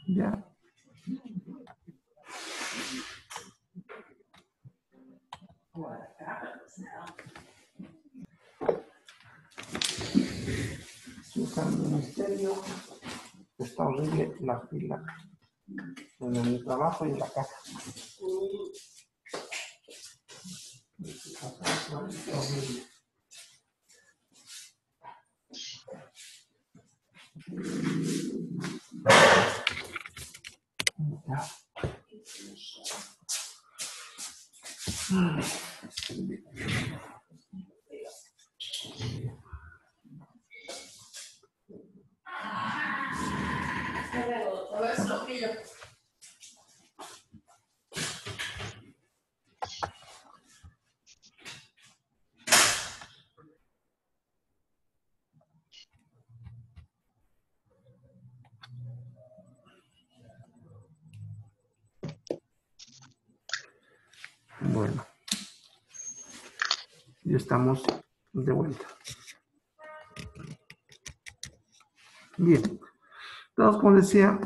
Ya. Buscando el misterio. Está horrible la fila en el trabajo y en la casa. Está horrible. Ya. Bueno, ya estamos de vuelta. Bien, entonces, como decía,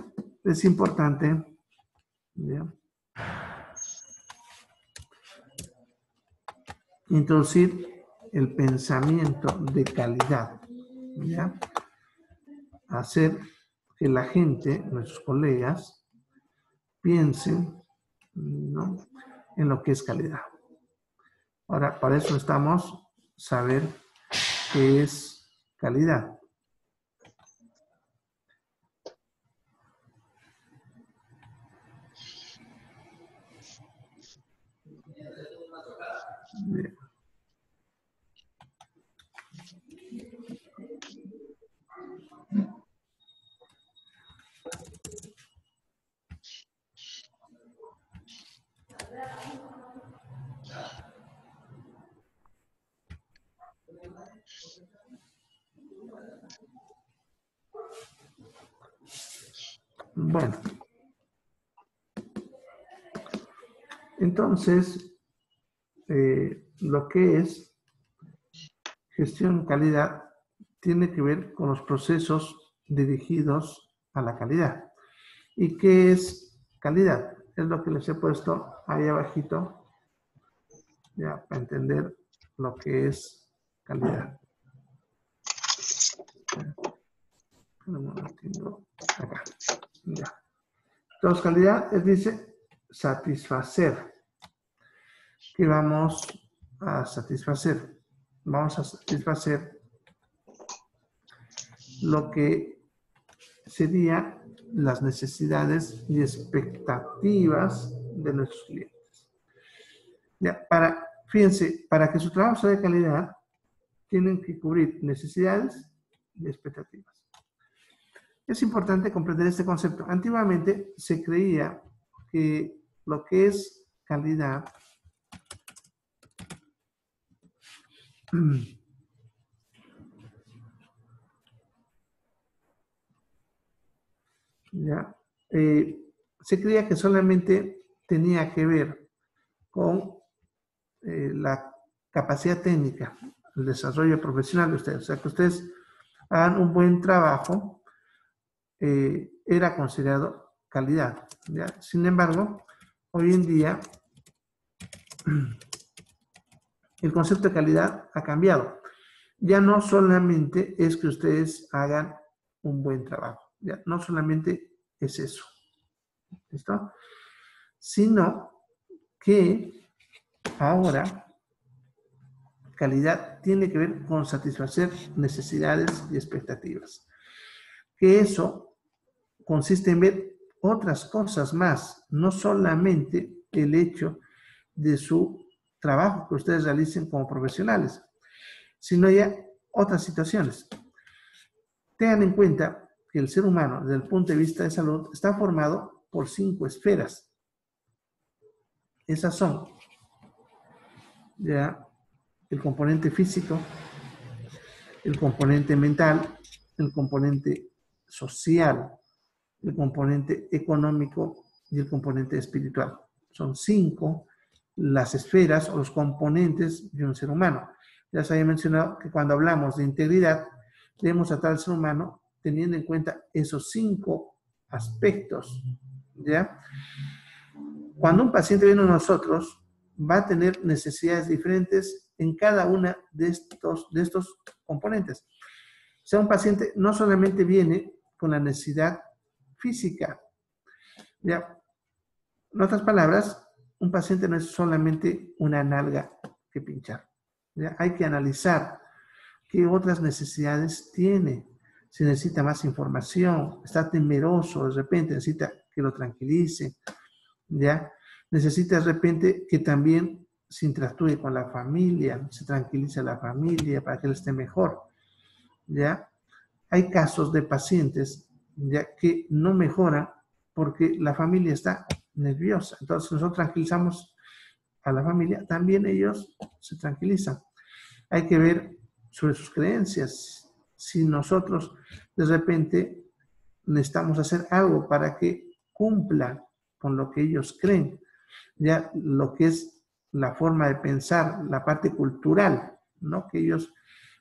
es importante, ¿ya?, introducir el pensamiento de calidad, ¿ya?, hacer que la gente, nuestros colegas, piensen, ¿no?, en lo que es calidad. Ahora, para eso necesitamos saber qué es calidad. Bien. Bueno, entonces, lo que es gestión calidad tiene que ver con los procesos dirigidos a la calidad. ¿Y qué es calidad? Es lo que les he puesto ahí abajito, ya, para entender lo que es calidad. Acá, ya. Entonces, calidad es, dice, satisfacer. ¿Qué vamos a satisfacer? Vamos a satisfacer lo que serían las necesidades y expectativas de nuestros clientes. Ya, fíjense, para que su trabajo sea de calidad, tienen que cubrir necesidades y expectativas. Es importante comprender este concepto. Antiguamente se creía que lo que es calidad ¿ya? Se creía que solamente tenía que ver con la capacidad técnica, el desarrollo profesional de ustedes. O sea, que ustedes hagan un buen trabajo, era considerado calidad, ¿ya? Sin embargo, hoy en día el concepto de calidad ha cambiado. Ya no solamente es que ustedes hagan un buen trabajo, ya no solamente es eso, ¿listo? Sino que ahora calidad tiene que ver con satisfacer necesidades y expectativas. Que eso consiste en ver otras cosas más, no solamente el hecho de su trabajo que ustedes realicen como profesionales, sino ya otras situaciones. Tengan en cuenta que el ser humano, desde el punto de vista de salud, está formado por 5 esferas. Esas son ya el componente físico, el componente mental, el componente social, el componente económico y el componente espiritual. Son 5 las esferas o los componentes de un ser humano. Ya se había mencionado que cuando hablamos de integridad, debemos tratar al ser humano teniendo en cuenta esos 5 aspectos, ¿ya? Cuando un paciente viene a nosotros, va a tener necesidades diferentes en cada una de estos componentes. O sea, un paciente no solamente viene con la necesidad física, ¿ya? En otras palabras, un paciente no es solamente una nalga que pinchar, ¿ya? Hay que analizar qué otras necesidades tiene. Si necesita más información, está temeroso, de repente necesita que lo tranquilice, ¿ya? Necesita de repente que también se interactúe con la familia, se tranquilice a la familia para que él esté mejor, ¿ya? Hay casos de pacientes, ¿ya?, que no mejoran porque la familia está nerviosa. Entonces, nosotros tranquilizamos a la familia, también ellos se tranquilizan. Hay que ver sobre sus creencias. Si nosotros de repente necesitamos hacer algo para que cumpla con lo que ellos creen, ya lo que es la forma de pensar, la parte cultural, ¿no? Que ellos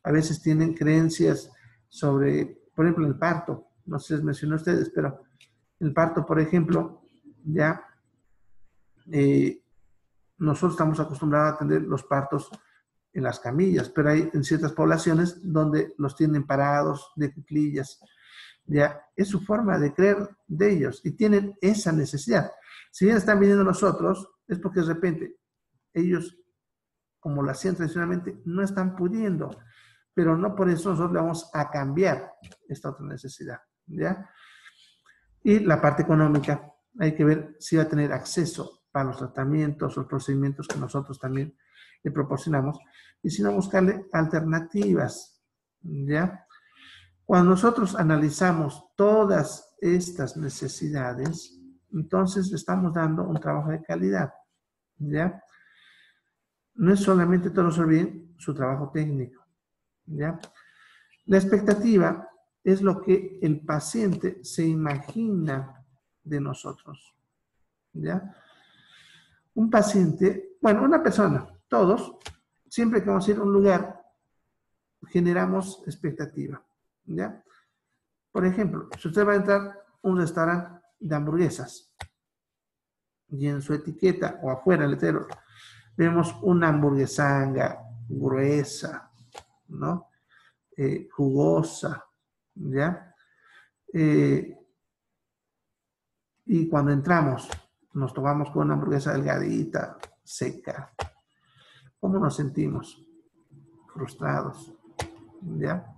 a veces tienen creencias sobre, por ejemplo, el parto. No sé si les mencioné a ustedes, pero el parto, por ejemplo, ya nosotros estamos acostumbrados a atender los partos en las camillas, pero hay en ciertas poblaciones donde los tienen parados de cuclillas. Ya es su forma de creer de ellos y tienen esa necesidad. Si bien están viniendo nosotros, es porque de repente ellos, como lo hacían tradicionalmente, no están pudiendo, pero no por eso nosotros le vamos a cambiar esta otra necesidad, ¿ya? Y la parte económica, hay que ver si va a tener acceso para los tratamientos, los procedimientos que nosotros también le proporcionamos, y si no, buscarle alternativas, ¿ya? Cuando nosotros analizamos todas estas necesidades, entonces le estamos dando un trabajo de calidad, ¿ya? No es solamente, todos lo olviden, su trabajo técnico, ¿ya? La expectativa es lo que el paciente se imagina de nosotros. ¿Ya? Un paciente, bueno, una persona, todos, siempre que vamos a ir a un lugar, generamos expectativa. ¿Ya? Por ejemplo, si usted va a entrar a un restaurante de hamburguesas y en su etiqueta o afuera, el letrero, vemos una hamburguesanga gruesa, ¿no? Jugosa, ¿ya? Y cuando entramos, nos tomamos con una hamburguesa delgadita, seca. ¿Cómo nos sentimos? Frustrados, ¿ya?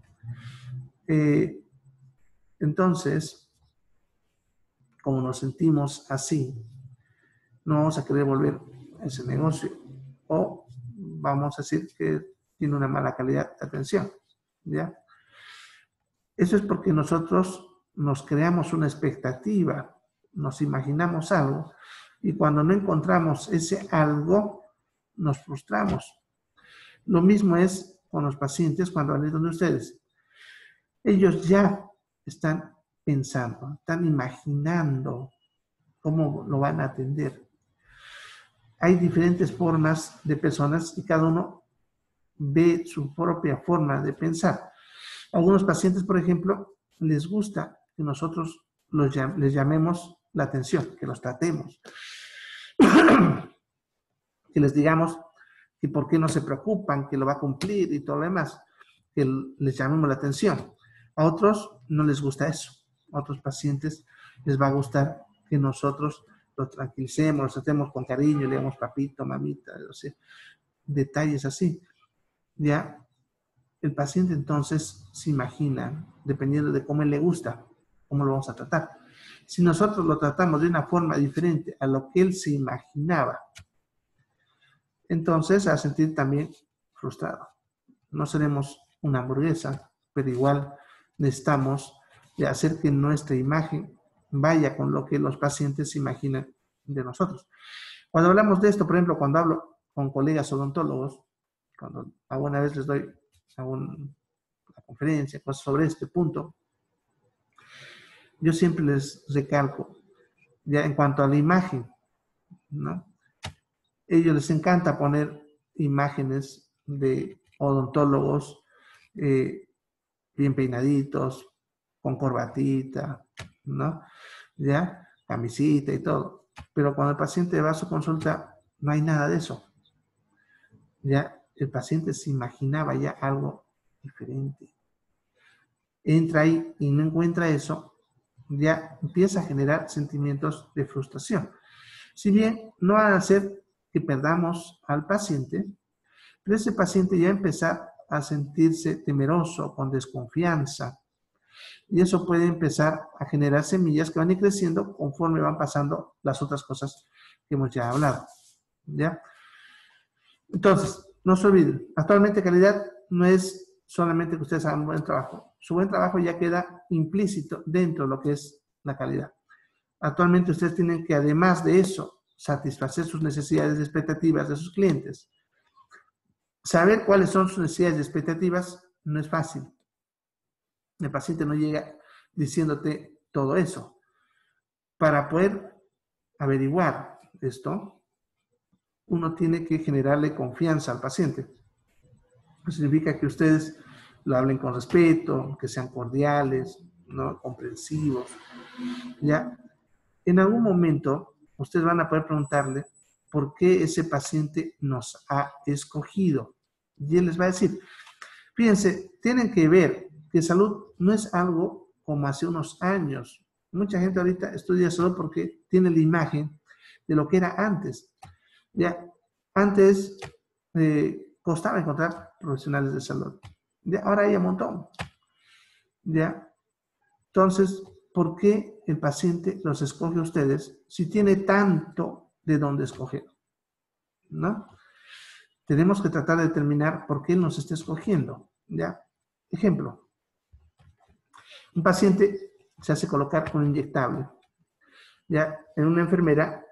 Entonces, como nos sentimos así, no vamos a querer volver a ese negocio o vamos a decir que tiene una mala calidad de atención, ¿ya? Eso es porque nosotros nos creamos una expectativa, nos imaginamos algo y cuando no encontramos ese algo, nos frustramos. Lo mismo es con los pacientes cuando van a ir donde ustedes. Ellos ya están pensando, están imaginando cómo lo van a atender. Hay diferentes formas de personas y cada uno ve su propia forma de pensar. Algunos pacientes, por ejemplo, les gusta que nosotros les llamemos la atención, que los tratemos, que les digamos que por qué no se preocupan, que lo va a cumplir y todo lo demás, que les llamemos la atención. A otros no les gusta eso. A otros pacientes les va a gustar que nosotros los tranquilicemos, los tratemos con cariño, le digamos papito, mamita, o sea, detalles así. Ya el paciente entonces se imagina, dependiendo de cómo él le gusta, cómo lo vamos a tratar. Si nosotros lo tratamos de una forma diferente a lo que él se imaginaba, entonces se va a sentir también frustrado. No seremos una hamburguesa, pero igual necesitamos de hacer que nuestra imagen vaya con lo que los pacientes se imaginan de nosotros. Cuando hablamos de esto, por ejemplo, cuando hablo con colegas odontólogos, cuando alguna vez les doy una conferencia, cosas sobre este punto, yo siempre les recalco, ya en cuanto a la imagen, ¿no? Ellos les encanta poner imágenes de odontólogos bien peinaditos, con corbatita, ¿no? Ya, camisita y todo. Pero cuando el paciente va a su consulta, no hay nada de eso. Ya, el paciente se imaginaba ya algo diferente. Entra ahí y no encuentra eso, ya empieza a generar sentimientos de frustración. Si bien no va a hacer que perdamos al paciente, pero ese paciente ya empezar a sentirse temeroso, con desconfianza, y eso puede empezar a generar semillas que van a ir creciendo conforme van pasando las otras cosas que hemos ya hablado. ¿Ya? Entonces, no se olviden, actualmente calidad no es solamente que ustedes hagan un buen trabajo. Su buen trabajo ya queda implícito dentro de lo que es la calidad. Actualmente ustedes tienen que, además de eso, satisfacer sus necesidades y expectativas de sus clientes. Saber cuáles son sus necesidades y expectativas no es fácil. El paciente no llega diciéndote todo eso. Para poder averiguar esto, uno tiene que generarle confianza al paciente. Eso significa que ustedes lo hablen con respeto, que sean cordiales, ¿no? Comprensivos. ¿Ya? En algún momento, ustedes van a poder preguntarle por qué ese paciente nos ha escogido. Y él les va a decir, fíjense, tienen que ver que salud no es algo como hace unos años. Mucha gente ahorita estudia salud porque tiene la imagen de lo que era antes. Ya, antes costaba encontrar profesionales de salud. Ya, ahora hay un montón. Ya, entonces, ¿por qué el paciente los escoge a ustedes si tiene tanto de dónde escoger? ¿No? Tenemos que tratar de determinar por qué él nos está escogiendo. ¿Ya? Ejemplo. Un paciente se hace colocar un inyectable, ya, en una enfermera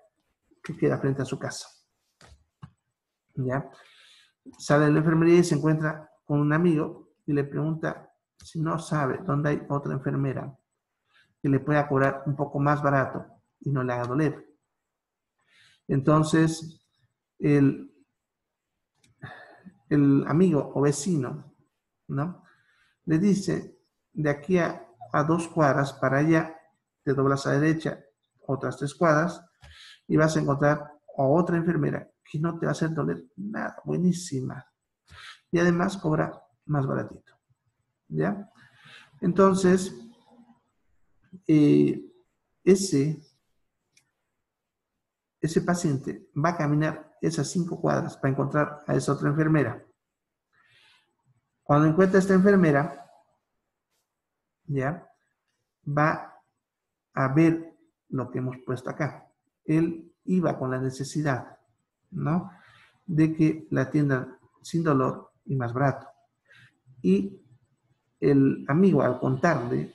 que queda frente a su casa. Ya, sale de la enfermería y se encuentra con un amigo y le pregunta si no sabe dónde hay otra enfermera que le pueda cobrar un poco más barato y no le haga doler. Entonces, el amigo o vecino, ¿no? Le dice, de aquí a 2 cuadras para allá, te doblas a la derecha otras 3 cuadras y vas a encontrar a otra enfermera que no te va a hacer doler nada, buenísima. Y además cobra más baratito, ¿ya? Entonces, ese paciente va a caminar esas 5 cuadras para encontrar a esa otra enfermera. Cuando encuentra a esta enfermera, ya, va a ver lo que hemos puesto acá. Él iba con la necesidad, ¿no?, de que la atiendan sin dolor y más barato. Y el amigo, al contarle,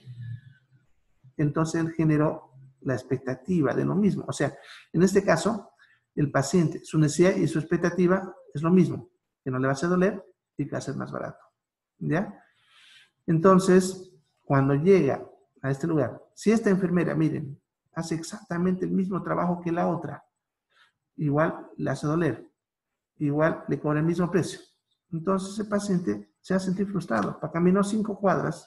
entonces él generó la expectativa de lo mismo. O sea, en este caso, el paciente, su necesidad y su expectativa es lo mismo, que no le va a hacer doler y que va a ser más barato, ¿ya? Entonces, cuando llega a este lugar, si esta enfermera, miren, hace exactamente el mismo trabajo que la otra, igual le hace doler, igual le cobra el mismo precio. Entonces el paciente se va a sentir frustrado, para caminar 5 cuadras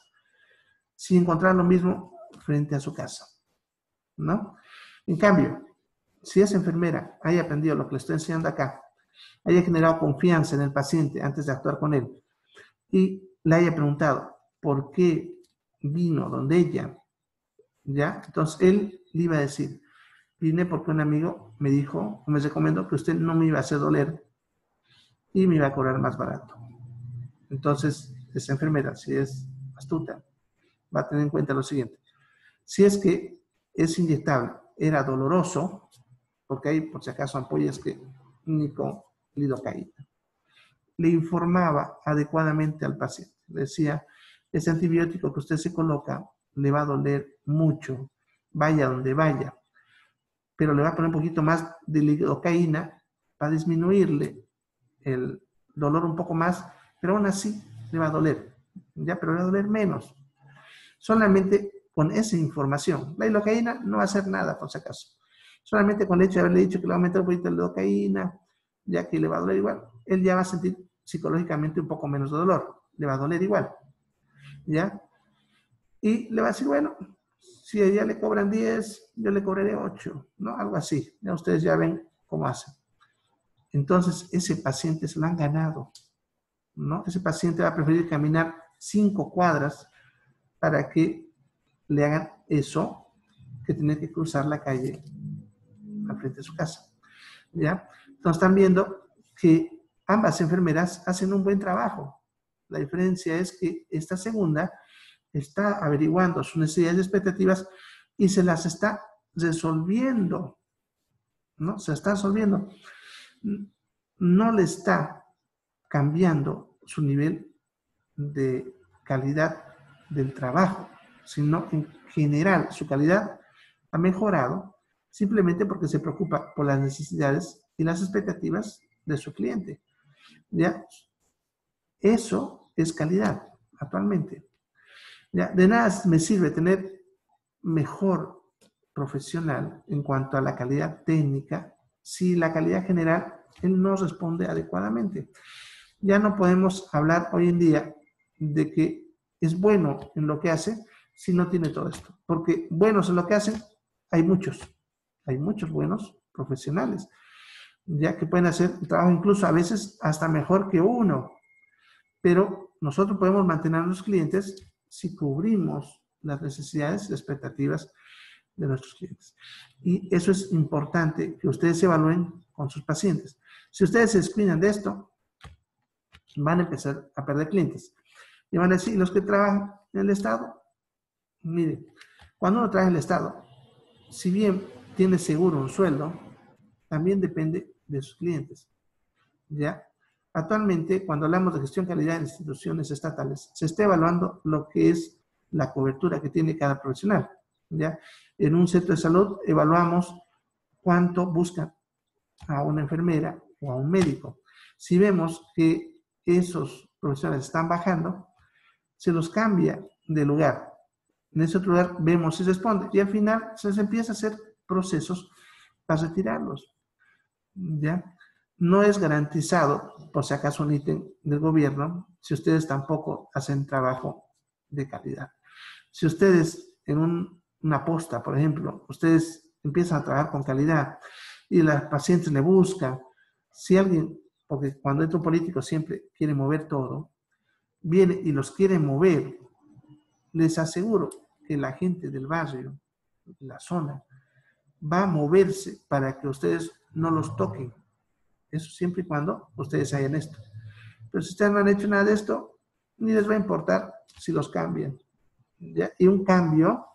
sin encontrar lo mismo frente a su casa, ¿no? En cambio, si esa enfermera haya aprendido lo que le estoy enseñando acá, haya generado confianza en el paciente antes de actuar con él y le haya preguntado por qué vino donde ella, ¿ya? Entonces él le iba a decir, vine porque un amigo me dijo, me recomendó que usted no me iba a hacer doler y me iba a cobrar más barato. Entonces, esa enfermera, si es astuta, va a tener en cuenta lo siguiente. Si es que es inyectable, era doloroso, porque hay, por si acaso, ampollas que ni con lidocaína. Le informaba adecuadamente al paciente. Le decía, ese antibiótico que usted se coloca le va a doler mucho, vaya donde vaya, pero le va a poner un poquito más de lidocaína para disminuirle el dolor un poco más, pero aún así le va a doler, ya, pero le va a doler menos. Solamente con esa información. La lidocaína no va a hacer nada, por si acaso. Solamente con el hecho de haberle dicho que le va a aumentar un poquito la lidocaína, ya que le va a doler igual, él ya va a sentir psicológicamente un poco menos de dolor. Le va a doler igual, ¿ya? Y le va a decir, bueno, si a ella le cobran 10, yo le cobraré 8, ¿no? Algo así. Ya ustedes ya ven cómo hacen. Entonces, ese paciente se lo han ganado, ¿no? Ese paciente va a preferir caminar 5 cuadras para que le hagan eso que tener que cruzar la calle al frente de su casa, ¿ya? Entonces, están viendo que ambas enfermeras hacen un buen trabajo. La diferencia es que esta segunda está averiguando sus necesidades y expectativas y se las está resolviendo, ¿no? Se está resolviendo. No le está cambiando su nivel de calidad del trabajo, sino en general su calidad ha mejorado simplemente porque se preocupa por las necesidades y las expectativas de su cliente. ¿Ya? Eso es calidad actualmente. ¿Ya? De nada me sirve tener mejor profesional en cuanto a la calidad técnica si la calidad general él no responde adecuadamente. Ya no podemos hablar hoy en día de que es bueno en lo que hace si no tiene todo esto. Porque buenos en lo que hacen, hay muchos buenos profesionales, ya que pueden hacer el trabajo incluso a veces hasta mejor que uno. Pero nosotros podemos mantener a los clientes si cubrimos las necesidades y expectativas de nuestros clientes. Y eso es importante que ustedes evalúen con sus pacientes. Si ustedes se descuidan de esto, van a empezar a perder clientes. Y van a decir, los que trabajan en el Estado, miren, cuando uno trabaja en el Estado, si bien tiene seguro un sueldo, también depende de sus clientes. ¿Ya? Actualmente, cuando hablamos de gestión calidad en instituciones estatales, se está evaluando lo que es la cobertura que tiene cada profesional. ¿Ya? En un centro de salud evaluamos cuánto buscan a una enfermera o a un médico. Si vemos que esos profesionales están bajando, se los cambia de lugar. En ese otro lugar vemos si responde y al final se les empieza a hacer procesos para retirarlos. ¿Ya? No es garantizado, por si acaso, un ítem del gobierno, si ustedes tampoco hacen trabajo de calidad. Si ustedes en una posta, por ejemplo, ustedes empiezan a trabajar con calidad y los pacientes le buscan, si alguien, porque cuando entra un político siempre quiere mover todo, viene y los quiere mover, les aseguro que la gente del barrio, la zona, va a moverse para que ustedes no los toquen. Eso siempre y cuando ustedes hayan esto. Pero si ustedes no han hecho nada de esto, ni les va a importar si los cambian. ¿Ya? Y un cambio,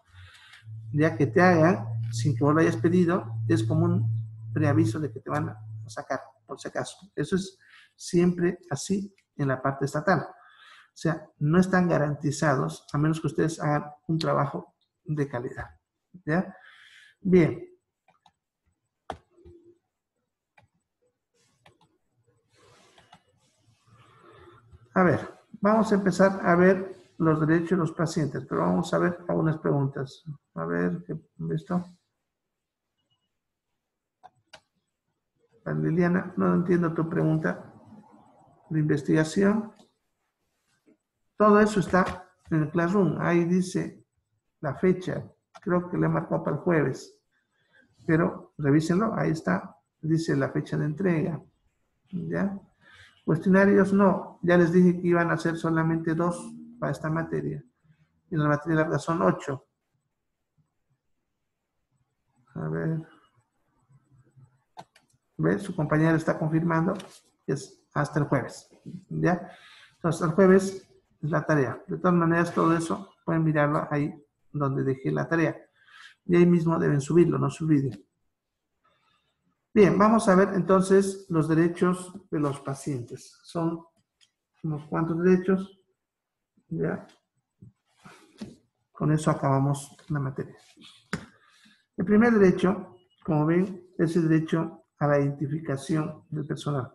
ya que te hagan, sin que vos lo hayas pedido, es como un preaviso de que te van a sacar, por si acaso. Eso es siempre así en la parte estatal. O sea, no están garantizados a menos que ustedes hagan un trabajo de calidad. ¿Ya? Bien. A ver, vamos a empezar a ver los derechos de los pacientes, pero vamos a ver algunas preguntas. A ver, ¿listo? Liliana, no entiendo tu pregunta de investigación. Todo eso está en el Classroom. Ahí dice la fecha. Creo que le marcó para el jueves. Pero revísenlo. Ahí está. Dice la fecha de entrega. ¿Ya? Cuestionarios no. Ya les dije que iban a ser solamente 2 para esta materia. Y la materia larga son 8. A ver. ¿Ve? Su compañero está confirmando que es hasta el jueves. ¿Ya? Entonces, el jueves es la tarea. De todas maneras, todo eso pueden mirarlo ahí donde dejé la tarea. Y ahí mismo deben subirlo, no se olviden. Bien, vamos a ver entonces los derechos de los pacientes. Son unos cuantos derechos. ¿Ya? Con eso acabamos la materia. El primer derecho, como ven, es el derecho a la identificación del personal.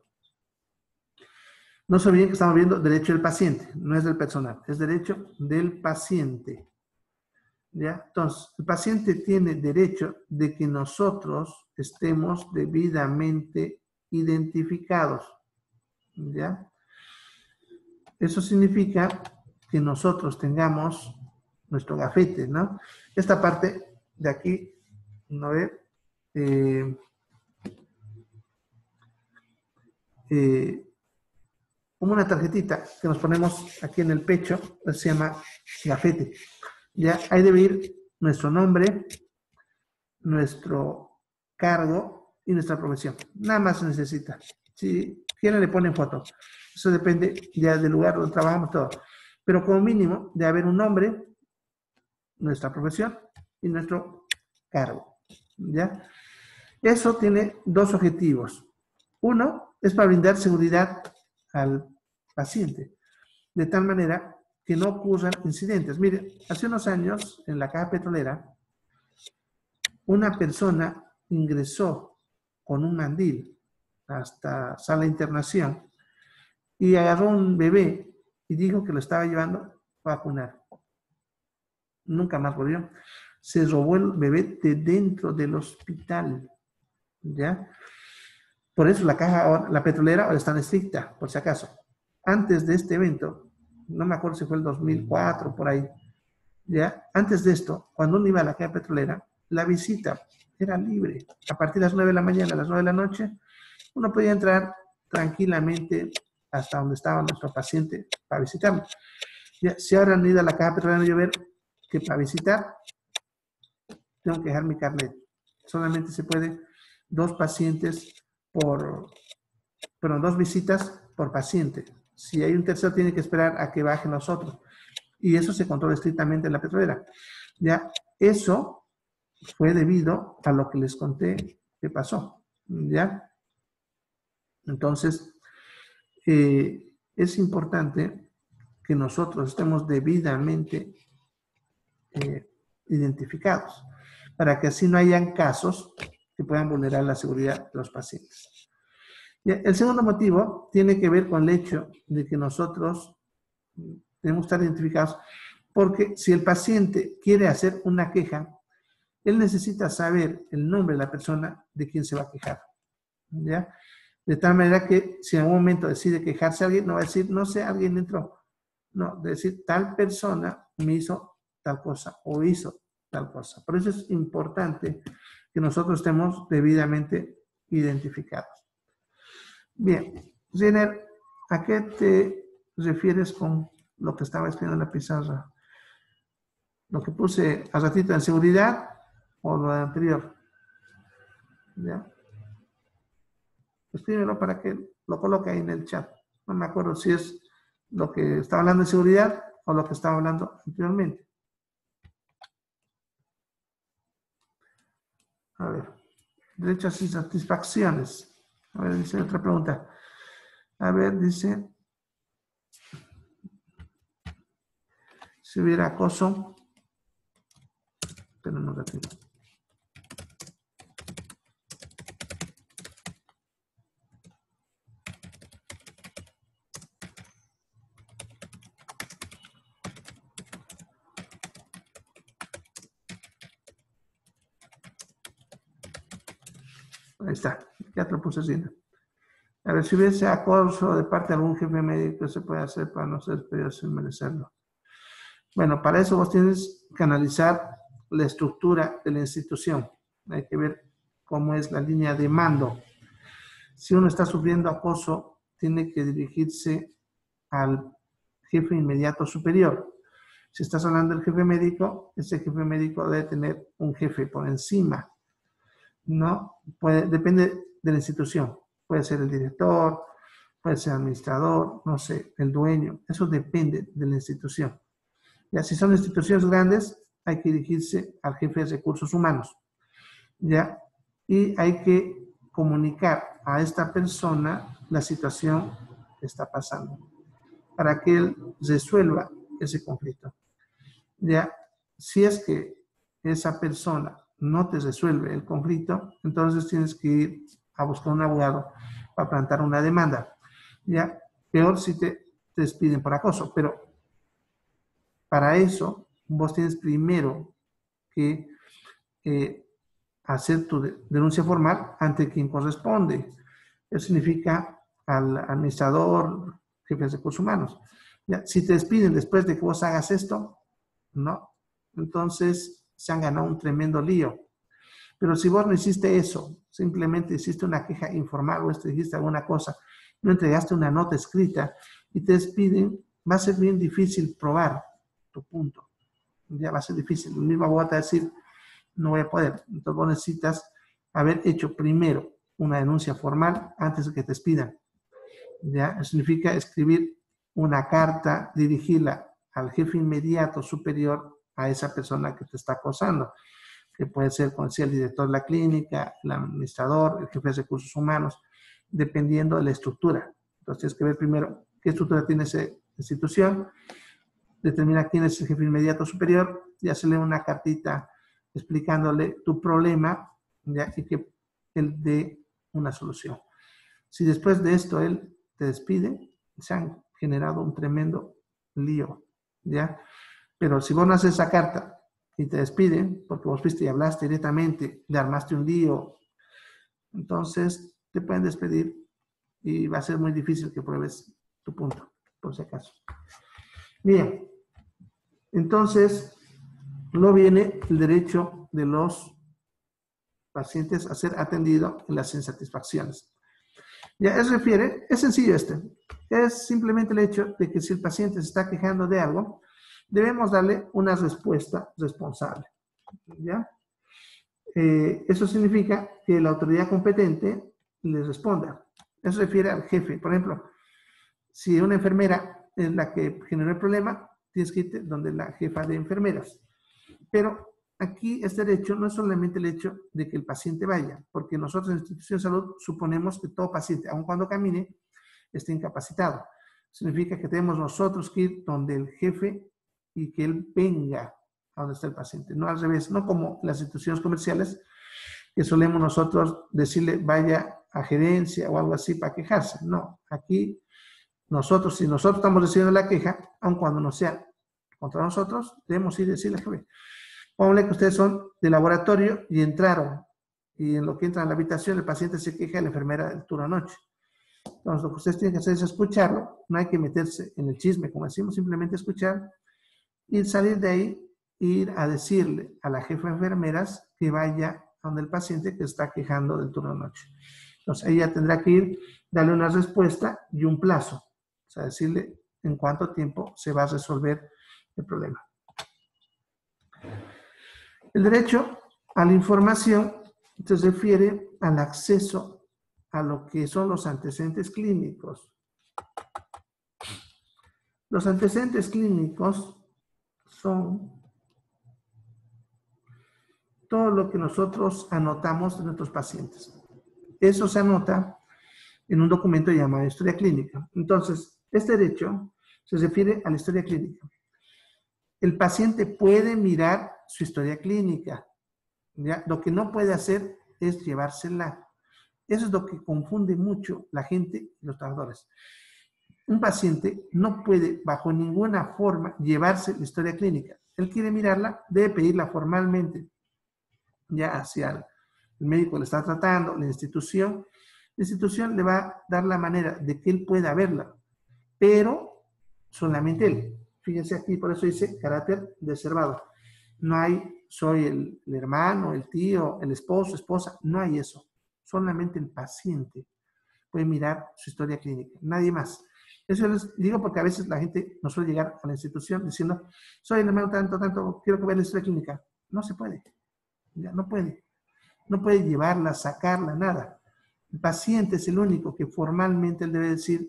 No se olviden que estamos viendo derecho del paciente, no es del personal, es derecho del paciente. ¿Ya? Entonces, el paciente tiene derecho de que nosotros estemos debidamente identificados. ¿Ya? Eso significa que nosotros tengamos nuestro gafete, ¿no? Esta parte de aquí, ¿no ve? Como una tarjetita que nos ponemos aquí en el pecho, se llama gafete. Ya, ahí debe ir nuestro nombre, nuestro cargo y nuestra profesión. Nada más se necesita. Si quieren le ponen foto. Eso depende ya del lugar donde trabajamos todo. Pero como mínimo debe haber un nombre, nuestra profesión y nuestro cargo. ¿Ya? Eso tiene 2 objetivos. Uno es para brindar seguridad al paciente, de tal manera que no ocurran incidentes. Mire, hace unos años en la caja petrolera, una persona ingresó con un mandil hasta sala de internación y agarró un bebé y dijo que lo estaba llevando a vacunar. Nunca más volvió. Se robó el bebé de dentro del hospital. ¿Ya? Por eso la caja, la petrolera ahora está tan estricta, por si acaso. Antes de este evento, no me acuerdo si fue el 2004, por ahí, ¿ya? Antes de esto, cuando uno iba a la caja petrolera, la visita era libre. A partir de las 9 de la mañana, a las 9 de la noche, uno podía entrar tranquilamente hasta donde estaba nuestro paciente para visitarlo. Ya, si ahora han ido a la caja petrolera, yo ver que para visitar tengo que dejar mi carnet. Solamente se puede 2 pacientes perdón, 2 visitas por paciente. Si hay un tercero, tiene que esperar a que bajen los otros. Y eso se controla estrictamente en la petrolera. Ya, eso fue debido a lo que les conté que pasó. ¿Ya? Entonces, es importante que nosotros estemos debidamente identificados para que así no hayan casos que puedan vulnerar la seguridad de los pacientes. El segundo motivo tiene que ver con el hecho de que nosotros debemos estar identificados porque si el paciente quiere hacer una queja, él necesita saber el nombre de la persona de quien se va a quejar, ¿ya? De tal manera que si en algún momento decide quejarse a alguien, no va a decir, no sé, alguien entró. No, de decir, tal persona me hizo tal cosa o hizo tal cosa. Por eso es importante que nosotros estemos debidamente identificados. Bien, Zener, ¿a qué te refieres con lo que estaba escribiendo en la pizarra? ¿Lo que puse hace ratito en seguridad o lo anterior? ¿Ya? Escríbelo para que lo coloque ahí en el chat. No me acuerdo si es lo que estaba hablando de seguridad o lo que estaba hablando anteriormente. A ver, derechos y satisfacciones. A ver, dice otra pregunta. A ver, dice, si hubiera acoso, pero no retiro. Ahí está, ya te lo puse así. A ver, si hubiese acoso de parte de algún jefe médico, ¿qué se puede hacer para no ser despedido sin merecerlo? Bueno, para eso vos tienes que analizar la estructura de la institución. Hay que ver cómo es la línea de mando. Si uno está sufriendo acoso, tiene que dirigirse al jefe inmediato superior. Si estás hablando del jefe médico, ese jefe médico debe tener un jefe por encima. ¿No? Depende de la institución. Puede ser el director, puede ser el administrador, no sé, el dueño. Eso depende de la institución. Ya, si son instituciones grandes, hay que dirigirse al jefe de recursos humanos. ¿Ya? Y hay que comunicar a esta persona la situación que está pasando para que él resuelva ese conflicto. ¿Ya? Si es que esa persona no te resuelve el conflicto, entonces tienes que ir a buscar un abogado para plantar una demanda. ¿Ya? Peor si te despiden por acoso, pero para eso vos tienes primero que hacer tu denuncia formal ante quien corresponde. Eso significa al administrador, jefe de recursos humanos. ¿Ya? Si te despiden después de que vos hagas esto, no. Entonces se han ganado un tremendo lío. Pero si vos no hiciste eso, simplemente hiciste una queja informal o dijiste alguna cosa, no entregaste una nota escrita y te despiden, va a ser bien difícil probar tu punto. Ya va a ser difícil. El mismo abogado te va a decir, no voy a poder. Entonces vos necesitas haber hecho primero una denuncia formal antes de que te despidan. ¿Ya? Eso significa escribir una carta, dirigirla al jefe inmediato superior a esa persona que te está acosando, que puede ser, como decía, el director de la clínica, el administrador, el jefe de recursos humanos, dependiendo de la estructura. Entonces tienes que ver primero qué estructura tiene esa institución, determina quién es el jefe inmediato superior y hacerle una cartita explicándole tu problema, ¿ya? Y que él dé una solución. Si después de esto él te despide, se han generado un tremendo lío, ¿ya? Pero si vos no haces esa carta y te despiden, porque vos fuiste y hablaste directamente, le armaste un lío, entonces te pueden despedir y va a ser muy difícil que pruebes tu punto, por si acaso. Bien, entonces no viene el derecho de los pacientes a ser atendidos en las insatisfacciones. Ya, eso refiere, es sencillo es simplemente el hecho de que si el paciente se está quejando de algo, debemos darle una respuesta responsable. ¿Ya? Eso significa que la autoridad competente le responda. Eso refiere al jefe. Por ejemplo, si una enfermera es la que generó el problema, tienes que irte donde la jefa de enfermeras. Pero aquí este derecho no es solamente el hecho de que el paciente vaya, porque nosotros en la institución de salud suponemos que todo paciente, aun cuando camine, esté incapacitado. Significa que tenemos nosotros que ir donde el jefe y que él venga a donde está el paciente. No al revés, no como las instituciones comerciales, que solemos nosotros decirle vaya a gerencia o algo así para quejarse. No, aquí nosotros, si nosotros estamos recibiendo la queja, aun cuando no sea contra nosotros, debemos ir a decirle, jefe, Pónganle que ustedes son de laboratorio y entraron, y en lo que entran a la habitación, el paciente se queja de la enfermera del turno noche. Entonces, lo que ustedes tienen que hacer es escucharlo, no hay que meterse en el chisme, como decimos, simplemente escuchar y salir de ahí, ir a decirle a la jefa de enfermeras que vaya a donde el paciente que está quejando del turno noche. Entonces, ella tendrá que ir, darle una respuesta y un plazo, o sea, decirle en cuánto tiempo se va a resolver el problema. El derecho a la información se refiere al acceso a lo que son los antecedentes clínicos. Los antecedentes clínicos son todo lo que nosotros anotamos de nuestros pacientes. Eso se anota en un documento llamado historia clínica. Entonces, este derecho se refiere a la historia clínica. El paciente puede mirar su historia clínica, ¿ya? Lo que no puede hacer es llevársela. Eso es lo que confunde mucho la gente y los trabajadores. Un paciente no puede, bajo ninguna forma, llevarse la historia clínica. Él quiere mirarla, debe pedirla formalmente, ya hacia el médico que le está tratando, la institución. La institución le va a dar la manera de que él pueda verla, pero solamente él. Fíjense aquí, por eso dice carácter reservado. No hay, soy el hermano, el tío, el esposo, esposa, no hay eso. Solamente el paciente puede mirar su historia clínica, nadie más. Eso les digo porque a veces la gente no suele llegar a la institución diciendo, soy el hermano tanto, quiero que vea la historia clínica. No se puede, ya no puede. No puede llevarla, sacarla, nada. El paciente es el único que formalmente él debe decir,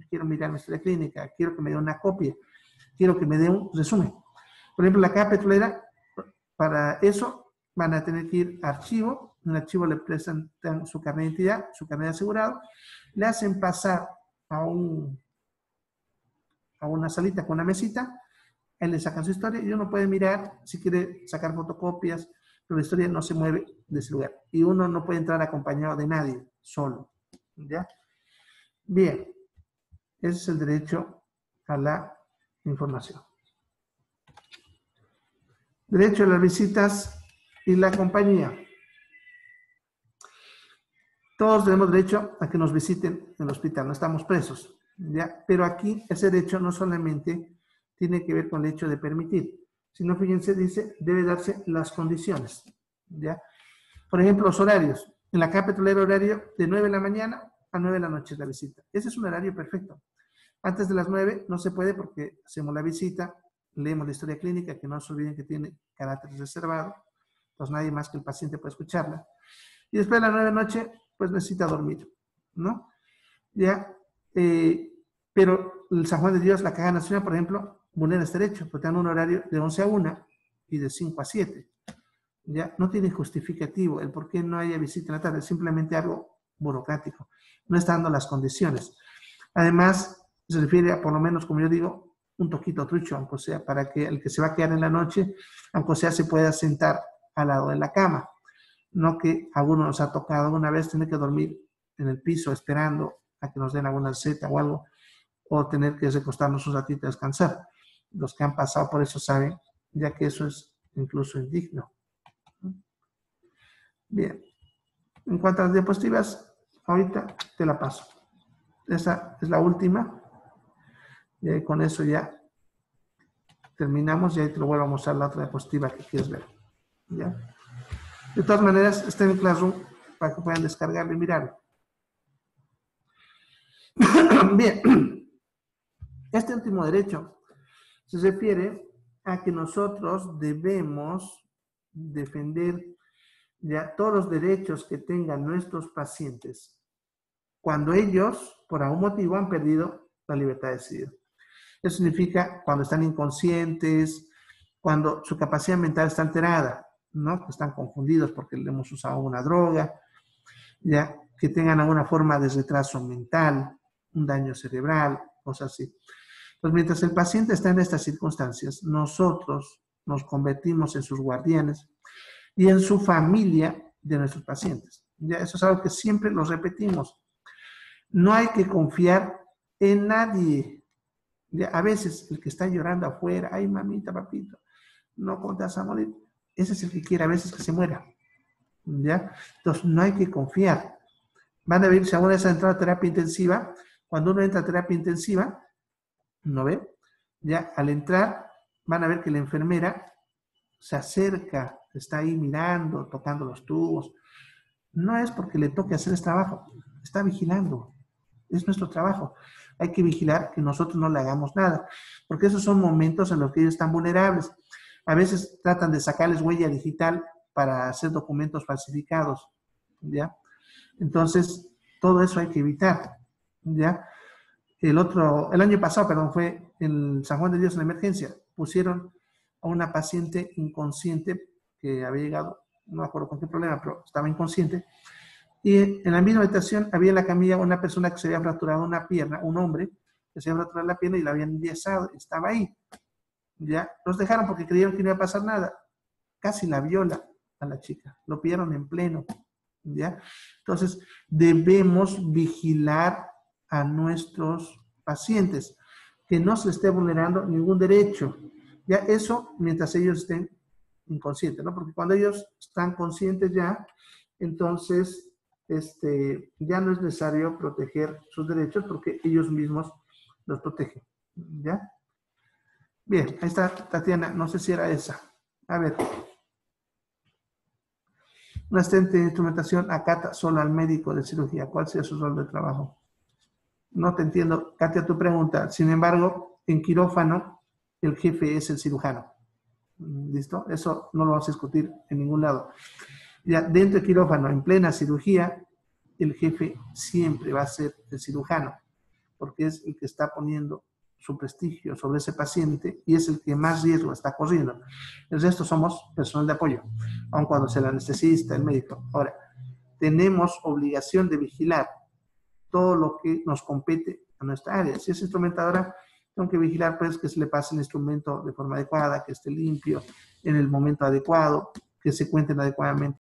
quiero mirar mi historia clínica, quiero que me dé una copia, quiero que me dé un resumen. Por ejemplo, la caja petrolera, para eso van a tener que ir a archivo, en el archivo le presentan su carnet de identidad, su carnet de asegurado, le hacen pasar a una salita con una mesita, él le sacan su historia y uno puede mirar si quiere sacar fotocopias, pero la historia no se mueve de ese lugar. Y uno no puede entrar acompañado de nadie, solo. ¿Ya? Bien, ese es el derecho a la información. Derecho a las visitas y la compañía. Todos tenemos derecho a que nos visiten en el hospital, no estamos presos, ¿ya? Pero aquí ese derecho no solamente tiene que ver con el hecho de permitir, sino, fíjense, dice, debe darse las condiciones, ¿ya? Por ejemplo, los horarios. En la caja petrolera, horario de 9 de la mañana a 9 de la noche es la visita. Ese es un horario perfecto. Antes de las 9 no se puede porque hacemos la visita, leemos la historia clínica, que no se olviden que tiene carácter reservado, pues nadie más que el paciente puede escucharla. Y después de las 9 de la noche, pues necesita dormir, ¿no? Ya, pero el San Juan de Dios, la Caja Nacional, por ejemplo, vulnera este derecho, porque dan un horario de 11 a 1 y de 5 a 7. Ya, no tiene justificativo el por qué no haya visita en la tarde, es simplemente algo burocrático. No está dando las condiciones. Además, se refiere a, por lo menos, como yo digo, un toquito trucho, aunque sea, para que el que se va a quedar en la noche, aunque sea, se pueda sentar al lado de la cama. No que a alguno nos ha tocado una vez tener que dormir en el piso esperando a que nos den alguna receta o algo, o tener que recostarnos un ratito a descansar. Los que han pasado por eso saben, ya que eso es incluso indigno. Bien. En cuanto a las diapositivas, ahorita te la paso. Esa es la última. Y con eso ya terminamos y ahí te lo vuelvo a mostrar la otra diapositiva que quieres ver. ¿Ya? De todas maneras, está en el Classroom para que puedan descargarlo y mirarlo. Bien, este último derecho se refiere a que nosotros debemos defender ya todos los derechos que tengan nuestros pacientes cuando ellos, por algún motivo, han perdido la libertad de decidir. Eso significa cuando están inconscientes, cuando su capacidad mental está alterada, ¿no? Que están confundidos porque le hemos usado una droga, ya que tengan alguna forma de retraso mental, un daño cerebral, cosas así. Pues mientras el paciente está en estas circunstancias, nosotros nos convertimos en sus guardianes y en su familia de nuestros pacientes. Ya, eso es algo que siempre lo repetimos. No hay que confiar en nadie. Ya, a veces el que está llorando afuera, ay mamita, papito, no contas a morir. ese es el que quiere a veces que se muera, ¿ya? Entonces, no hay que confiar. Van a ver, si alguna vez ha entrado a terapia intensiva, cuando uno entra a terapia intensiva, ¿no ve? Ya al entrar, van a ver que la enfermera se acerca, está ahí mirando, tocando los tubos. No es porque le toque hacer ese trabajo, está vigilando. Es nuestro trabajo. Hay que vigilar que nosotros no le hagamos nada, porque esos son momentos en los que ellos están vulnerables. A veces tratan de sacarles huella digital para hacer documentos falsificados, ¿ya? Entonces, todo eso hay que evitar, ¿ya? El año pasado, perdón, fue en San Juan de Dios en la emergencia, pusieron a una paciente inconsciente que había llegado, no me acuerdo con qué problema, pero estaba inconsciente, y en la misma habitación había en la camilla una persona que se había fracturado una pierna, un hombre que se había fracturado la pierna y la habían enyesado, estaba ahí, ya, los dejaron porque creyeron que no iba a pasar nada, casi la viola a la chica, lo pillaron en pleno, ¿ya? Entonces, debemos vigilar a nuestros pacientes, que no se esté vulnerando ningún derecho. Ya eso mientras ellos estén inconscientes, ¿no? Porque cuando ellos están conscientes ya, entonces ya no es necesario proteger sus derechos porque ellos mismos los protegen, ¿ya? Bien, ahí está Tatiana, no sé si era esa. A ver. Un asistente de instrumentación acata solo al médico de cirugía. ¿Cuál sería su rol de trabajo? No te entiendo, Katia, tu pregunta. Sin embargo, en quirófano, el jefe es el cirujano. ¿Listo? Eso no lo vamos a discutir en ningún lado. Ya dentro del quirófano, en plena cirugía, el jefe siempre va a ser el cirujano, porque es el que está poniendo su prestigio sobre ese paciente y es el que más riesgo está corriendo. El resto somos personal de apoyo, aun cuando sea el anestesista, el médico. Ahora, tenemos obligación de vigilar todo lo que nos compete a nuestra área. Si es instrumentadora, tengo que vigilar pues que se le pase el instrumento de forma adecuada, que esté limpio en el momento adecuado, que se cuenten adecuadamente.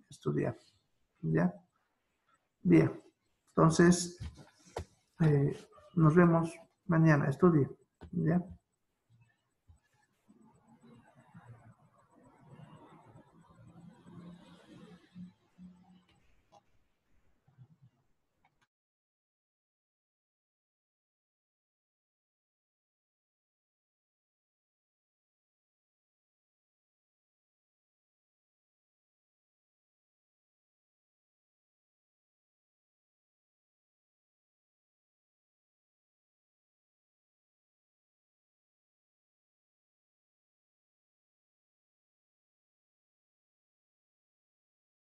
Estudiar. ¿Ya? Bien. Entonces, nos vemos mañana. Estudie. ¿Ya?